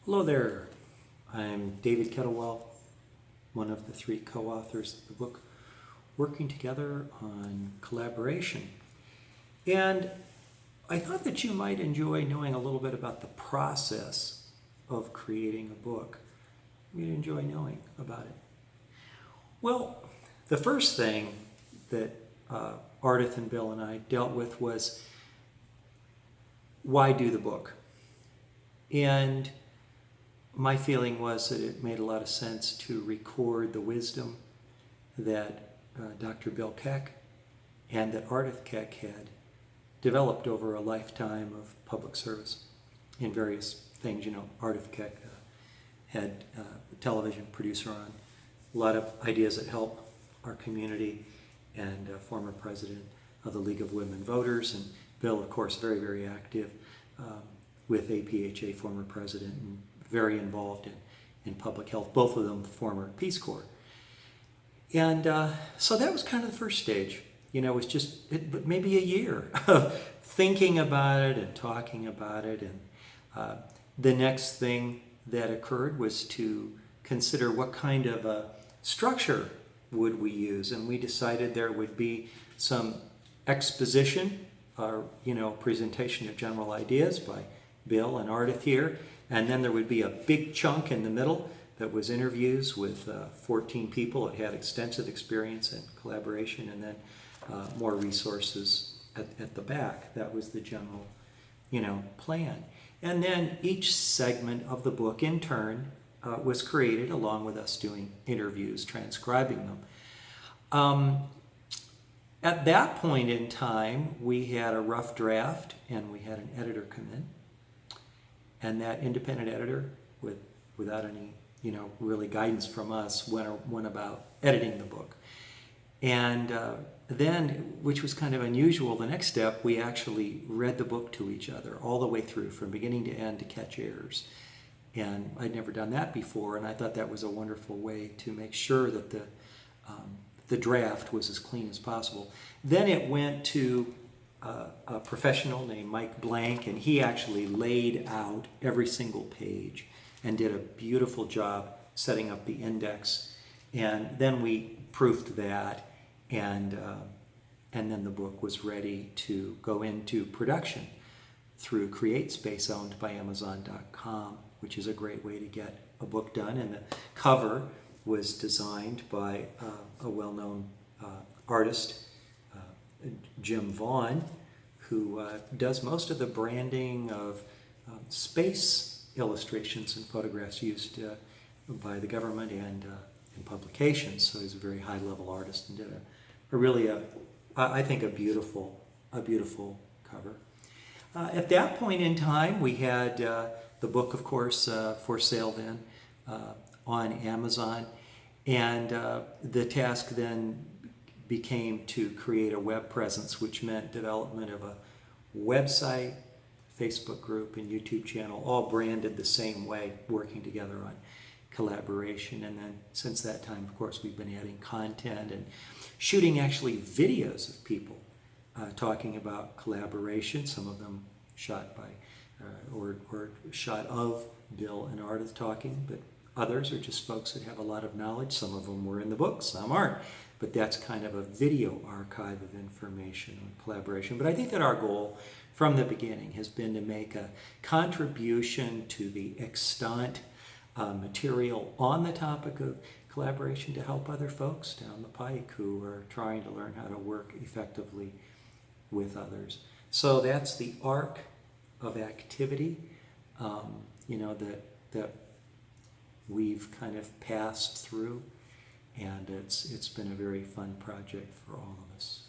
Hello there, I'm David Kettlewell, one of the three co-authors of the book Working Together on Collaboration. And I thought that you might enjoy knowing a little bit about the process of creating a book. You'd enjoy knowing about it. Well, the first thing that Ardith and Bill and I dealt with was, why do the book? And my feeling was that it made a lot of sense to record the wisdom that Dr. Bill Keck and that Ardith Keck had developed over a lifetime of public service in various things. You know, Ardith Keck had a television producer on, a lot of ideas that help our community, and former president of the League of Women Voters, and Bill, of course, very, very active with APHA, former president, and very involved in public health, both of them former Peace Corps. And so that was kind of the first stage. You know, it was just but maybe a year of thinking about it and talking about it. And the next thing that occurred was to consider what kind of a structure would we use. And we decided there would be some exposition, or, you know, presentation of general ideas by Bill and Ardith here. And then there would be a big chunk in the middle that was interviews with 14 people that had extensive experience in collaboration, and then more resources at the back. That was the general, you know, plan. And then each segment of the book in turn was created along with us doing interviews, transcribing them. At that point in time, we had a rough draft and we had an editor come in. And that independent editor, without any, you know, really guidance from us, went about editing the book. And then, which was kind of unusual, the next step, we actually read the book to each other all the way through, from beginning to end, to catch errors. And I'd never done that before, and I thought that was a wonderful way to make sure that the draft was as clean as possible. Then it went to a professional named Mike Blank, and he actually laid out every single page and did a beautiful job setting up the index. And then we proofed that, and then the book was ready to go into production through CreateSpace, owned by Amazon.com, which is a great way to get a book done. And the cover was designed by a well-known artist, Jim Vaughn, who does most of the branding of space illustrations and photographs used by the government and in publications. So he's a very high-level artist and did a really, I think, a beautiful cover. At that point in time, we had the book, of course, for sale then on Amazon, and the task then became to create a web presence, which meant development of a website, Facebook group, and YouTube channel, all branded the same way, working together on collaboration. And then since that time, of course, we've been adding content and shooting actually videos of people talking about collaboration, some of them shot by or shot of Bill and Ardith talking, but others are just folks that have a lot of knowledge. Some of them were in the book, some aren't. But that's kind of a video archive of information on collaboration. But I think that our goal from the beginning has been to make a contribution to the extant material on the topic of collaboration to help other folks down the pike who are trying to learn how to work effectively with others. So that's the arc of activity, you know, that we've kind of passed through. And it's been a very fun project for all of us.